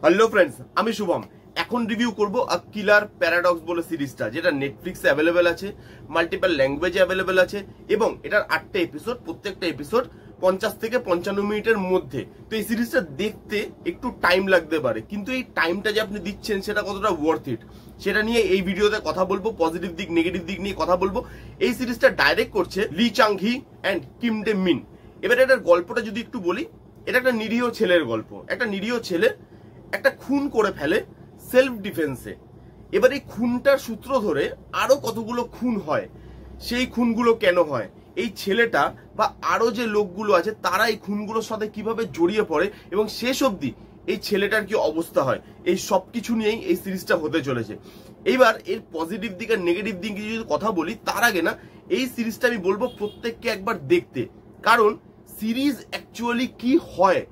Hello friends, আমি শুভম। এখন review করব আ কিলার প্যারাডক্স বলে সিরিজটা, যেটা নেটফ্লিক্সে অ্যাভেলেবেল আছে, মাল্টিপল ল্যাঙ্গুয়েজে অ্যাভেলেবেল আছে এবং এটার 8টা এপিসোড, প্রত্যেকটা এপিসোড 50 থেকে 55 মিনিটের মধ্যে। তো এই সিরিজটা দেখতে একটু টাইম লাগতে পারে, কিন্তু এই টাইমটা যে আপনি দিচ্ছেন সেটা কতটা ওয়ার্থ ইট সেটা নিয়ে এই ভিডিওতে কথা বলবো। পজিটিভ দিক, নেগেটিভ দিক নিয়ে কথা বলবো। এই সিরিজটা ডাইরেক্ট করছে লি চাং হি অ্যান্ড কিম ডে মিন। এবার এটার গল্পটা যদি একটু বলি, এটা একটা নিরীহ ছেলের গল্প। একটা নিরীহ ছেলে একটা খুন করে ফেলে সেলফ ডিফেন্সে। এবার এই খুনটার সূত্র ধরে আরো কতগুলো খুন হয়, সেই খুনগুলো কেন হয়, এই ছেলেটা বা আরো যে লোকগুলো আছে তারা এই খুনগুলোর সাথে কিভাবে জড়িয়ে পড়ে এবং শেষ অবধি এই ছেলেটার কি অবস্থা হয়, এই সবকিছু নিয়েই এই সিরিজটা হতে চলেছে। এইবার এর পজিটিভ দিক আর নেগেটিভ দিক যদি কথা বলি, তার আগে না এই সিরিজটা আমি বলবো প্রত্যেককে একবার দেখতে। কারণ সিরিজ অ্যাকচুয়ালি কি হয়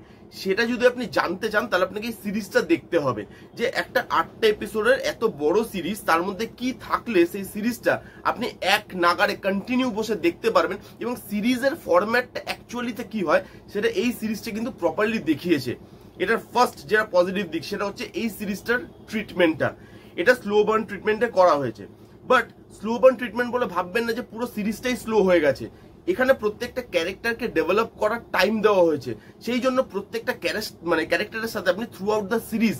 সেটা যদি আপনি জানতে চান তাহলে আপনাকে এই সিরিজটা দেখতে হবে। যে একটা 8টা এপিসোডের এত বড় সিরিজ, তার মধ্যে কি থাকলে সেই সিরিজটা আপনি এক নাগারে কন্টিনিউ বসে দেখতে পারবেন এবং সিরিজের ফরম্যাটটা অ্যাকচুয়ালিতে কি হয় সেটা এই সিরিজটা কিন্তু প্রপারলি দেখিয়েছে। এটার ফার্স্ট যেটা পজিটিভ দিক সেটা হচ্ছে এই সিরিজটার ট্রিটমেন্টটা। এটা স্লো বার্ন ট্রিটমেন্টে করা হয়েছে, বাট স্লো বার্ন ট্রিটমেন্ট বলে ভাববেন না যে পুরো সিরিজটাই স্লো হয়ে গেছে। এখানে প্রত্যেকটা ক্যারেক্টারকে ডেভেলপ করার টাইম দেওয়া হয়েছে, সেই জন্য প্রত্যেকটা ক্যারেক্টারের সাথে আপনি থ্রু আউট দ্য সিরিজ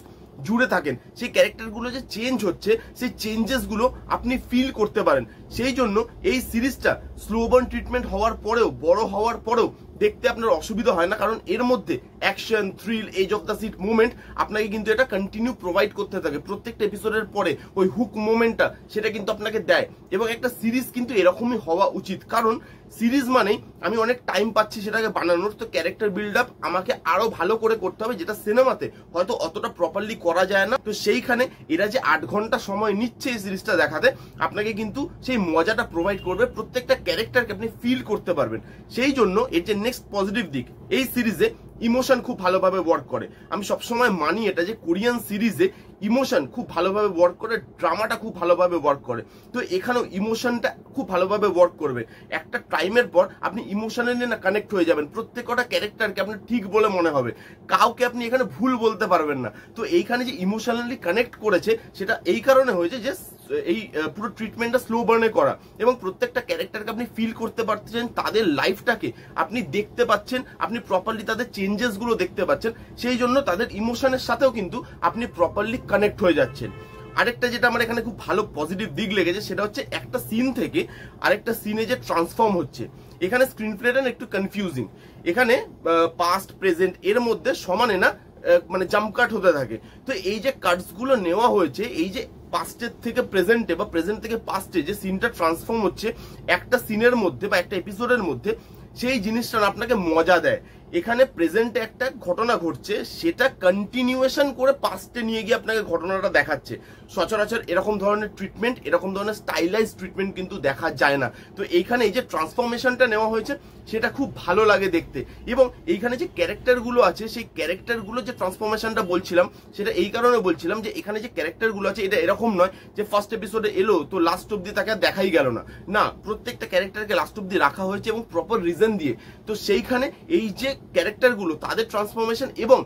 জুড়ে থাকেন। সেই ক্যারেক্টারগুলো যে চেঞ্জ হচ্ছে সেই চেঞ্জেস গুলো আপনি ফিল করতে পারেন। সেই জন্য এই সিরিজটা স্লো বার্ন ট্রিটমেন্ট হওয়ার পরেও, বড় হওয়ার পরেও দেখতে আপনার অসুবিধা হয় না, কারণ এর মধ্যে action, thrill, edge of the seat movement আপনাকে কিন্তু এটা কন্টিনিউ প্রোভাইড করতে থাকে। প্রত্যেকটা এপিসোডের পরে ওই হুক মুভমেন্টটা সেটা কিন্তু আপনাকে দেয় এবং একটা সিরিজ কিন্তু এরকমই হওয়া উচিত। কারণ সিরিজ মানেই আমি অনেক টাইম পাচ্ছি সেটাকে বানানোর, তো ক্যারেক্টার বিল্ড আপ আমাকে আরো ভালো করে করতে হবে, যেটা সিনেমাতে হয়তো অতটা প্রপারলি করা যায় না। তো সেইখানে এরা যে 8 ঘন্টা সময় নিচ্ছে এই সিরিজটা দেখাতে, আপনাকে কিন্তু সেই মজাটা প্রোভাইড করবে, প্রত্যেকটা ক্যারেক্টারকে আপনি ফিল করতে পারবেন। সেই জন্য এর যে নেক্সট পজিটিভ দিক, এই সিরিজে ইমোশন খুব ভালোভাবে ওয়ার্ক করে। আমি সবসময় মানি এটা যে কোরিয়ান সিরিজে ইমোশন খুব ভালোভাবে ওয়ার্ক করে, ড্রামাটা খুব ভালোভাবে ওয়ার্ক করে। তো এখানেও ইমোশনটা খুব ভালোভাবে ওয়ার্ক করবে। একটা টাইমের পর আপনি ইমোশনালি না কানেক্ট হয়ে যাবেন, প্রত্যেকটা ক্যারেক্টারকে আপনি ঠিক বলে মনে হবে, কাউকে আপনি এখানে ভুল বলতে পারবেন না। তো এইখানে যে ইমোশনালি কানেক্ট করেছে সেটা এই কারণে হয়েছে যে এই পুরো ট্রিটমেন্টটা স্লো বার্নে করা এবং প্রত্যেকটা ক্যারেক্টারকে আপনি ফিল করতে পারছেন, তাদের লাইফটাকে আপনি দেখতে পাচ্ছেন, আপনি প্রপারলি তাদের চেঞ্জেস গুলো দেখতে পাচ্ছেন। সেই জন্য তাদের ইমোশনের সাথেও কিন্তু আপনি প্রপারলি কানেক্ট হয়ে যাচ্ছেন। আরেকটা যেটা আমার এখানে খুব ভালো পজিটিভ দিক লেগেছে সেটা হচ্ছে একটা সিন থেকে আরেকটা সিনে যে ট্রান্সফর্ম হচ্ছে। এখানে স্ক্রিন প্লেটা একটু কনফিউজিং। এখানে পাস্ট প্রেজেন্ট এর মধ্যে সমানে না মানে জাম্প কাট হতে থাকে। তো এই যে কাটস গুলো নেওয়া হয়েছে, এই যে পাস্টের থেকে প্রেজেন্টে বা প্রেজেন্ট থেকে পাস্টে যে সিনটা ট্রান্সফর্ম হচ্ছে একটা সিনের মধ্যে বা একটা এপিসোডের মধ্যে, সেই জিনিসটা আপনাকে মজা দেয়। এখানে প্রেজেন্টে একটা ঘটনা ঘটছে, সেটা কন্টিনিউয়েশন করে পাস্টে নিয়ে গিয়ে আপনাকে ঘটনাটা দেখাচ্ছে। সচরাচর এরকম ধরনের ট্রিটমেন্ট, এরকম ধরনের স্টাইলাইজ ট্রিটমেন্ট কিন্তু দেখা যায় না। তো এইখানে এই যে ট্রান্সফরমেশনটা নেওয়া হয়েছে সেটা খুব ভালো লাগে দেখতে। এবং এইখানে যে ক্যারেক্টারগুলো আছে সেই ক্যারেক্টারগুলো যে ট্রান্সফরমেশনটা বলছিলাম, সেটা এই কারণে বলছিলাম যে এখানে যে ক্যারেক্টারগুলো আছে এটা এরকম নয় যে ফার্স্ট এপিসোডে এলো তো লাস্ট অব্দি তাকে দেখাই গেল না। না, প্রত্যেকটা ক্যারেক্টারকে লাস্ট অব্দি রাখা হয়েছে এবং প্রপার রিজন দিয়ে। তো সেইখানে এই যে ক্যারেক্টারগুলো তাদের ট্রান্সফরমেশন এবং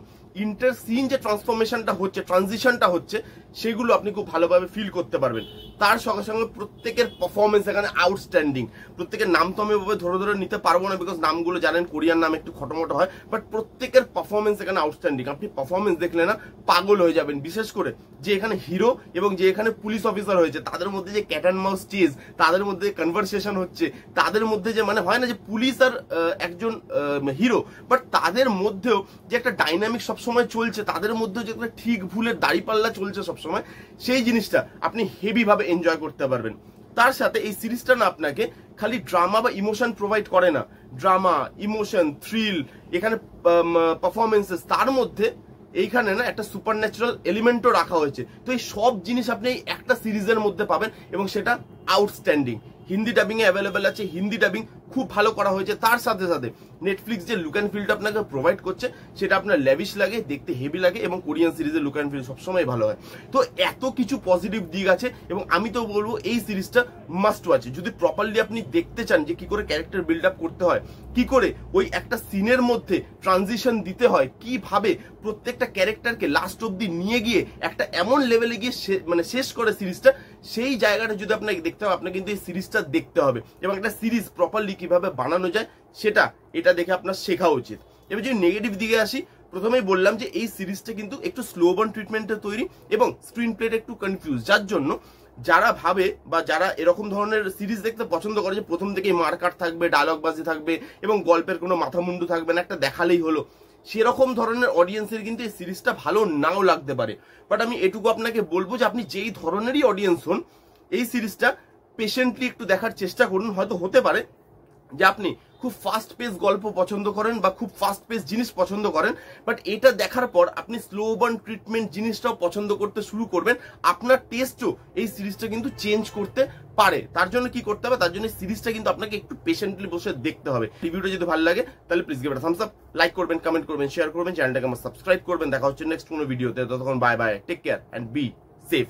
ইন্টার সিন যে ট্রান্সফরমেশনটা হচ্ছে, ট্রানজিশনটা হচ্ছে, সেগুলো আপনি খুব ভালোভাবে ফিল করতে পারবেন। তার সঙ্গে সঙ্গে প্রত্যেকের পারফরমেন্স এখানে আউটস্ট্যান্ডিং। প্রত্যেকের নাম তো আমি ওভাবে ধরে ধরে নিতে পারবো না, বিকজ নামগুলো জানেন কোরিয়ান নাম একটু খটোমটো হয়, বাট প্রত্যেকের পারফরমেন্স এখানে আউটস্ট্যান্ডিং। আপনি পারফরমেন্স দেখলে না পাগল হয়ে যাবেন। বিশেষ করে যে এখানে হিরো এবং যে এখানে পুলিশ অফিসার হয়েছে, তাদের মধ্যে যে ক্যাট অ্যান্ড মাউস চেজ, তাদের মধ্যে কনভারসেশন হচ্ছে, তাদের মধ্যে যে মানে হয় না যে পুলিশ আর একজন হিরো, বাট তাদের মধ্যেও যে একটা ডাইনামিক সবসময় চলছে, তাদের মধ্যেও যে একটা ঠিক ভুলের দাড়িপাল্লা চলছে সবসময়, সেই জিনিসটা আপনি হেভি ভাবে এনজয় করতে পারবেন। তার সাথে এই সিরিজটা না আপনাকে খালি ড্রামা বা ইমোশন প্রোভাইড করে না, ড্রামা, ইমোশন, থ্রিল, এখানে পারফরমেন্সেস, তার মধ্যে এইখানে না একটা সুপার ন্যাচারাল এলিমেন্টও রাখা হয়েছে। তো এই সব জিনিস আপনি একটা সিরিজের মধ্যে পাবেন এবং সেটা আউটস্ট্যান্ডিং। হিন্দি ডাবিং এ অ্যাভেলেবেল আছে, হিন্দি ডাবিং খুব ভালো করা হয়েছে। তার সাথে সাথে নেটফ্লিক্স যে লুক অ্যান্ড ফিলটা আপনাকে প্রোভাইড করছে সেটা আপনার ল্যাভিশ লাগে, দেখতে হেভি লাগে, এবং কোরিয়ান সিরিজের লুক অ্যান্ড ফিল সবসময় ভালো হয়। তো এত কিছু পজিটিভ দিক আছে, এবং আমি তো বলবো এই সিরিজটা মাস্ট ওয়াচ। যদি প্রপারলি আপনি দেখতে চান যে কি করে ক্যারেক্টার বিল্ড আপ করতে হয়, কি করে ওই একটা সিনের মধ্যে ট্রানজিশন দিতে হয়, কিভাবে প্রত্যেকটা ক্যারেক্টারকে লাস্ট অব্দি নিয়ে গিয়ে একটা এমন লেভেলে গিয়ে মানে শেষ করে সিরিজটা, সেই জায়গাটা যদি আপনাকে দেখতে হবে, আপনাকে কিন্তু এই সিরিজটা দেখতে হবে। এবং একটা সিরিজ প্রপারলি কিভাবে বানানো যায় সেটা এটা দেখে আপনার শেখা উচিত। এবার যদি নেগেটিভ দিকে আসি, প্রথমেই বললাম যে এই সিরিজটা কিন্তু একটু স্লো বার্ন ট্রিটমেন্টে তৈরি, এবং স্ক্রিন প্লেটা একটু কনফিউজ, যার জন্য যারা ভাবে বা যারা এরকম ধরনের সিরিজ দেখতে পছন্দ করে যে প্রথম থেকেই মারকাট থাকবে, ডায়লগ বাজি থাকবে এবং গল্পের কোনো মাথা মুন্ডু থাকবে না, একটা দেখালেই হলো, সেরকম ধরনের অডিয়েন্সের কিন্তু এই সিরিজটা ভালো নাও লাগতে পারে। বাট আমি এটুকু আপনাকে বলবো যে আপনি যেই ধরনেরই অডিয়েন্স হন, এই সিরিজটা পেশেন্টলি একটু দেখার চেষ্টা করুন। হয়তো হতে পারে যে আপনি খুব ফাস্ট পেস গল্প পছন্দ করেন বা খুব ফাস্ট পেস জিনিস পছন্দ করেন, বাট এটা দেখার পর আপনি স্লো বার্ন ট্রিটমেন্ট জিনিসটাও পছন্দ করতে শুরু করবেন। আপনার টেস্টও এই সিরিজটা কিন্তু চেঞ্জ করতে পারে। তার জন্য কি করতে হবে, তার জন্য সিরিজটা কিন্তু আপনাকে একটু পেশেন্টলি বসে দেখতে হবে। ভিডিওটা যদি ভালো লাগে তাহলে please give it a Thums up, like করবেন, কমেন্ট করবেন, শেয়ার করবেন, চ্যানেলটাকে আমার সাবস্ক্রাইব করবেন। দেখা হচ্ছে নেক্সট কোনো ভিডিওতে। ততক্ষণ bye bye, take care and be safe.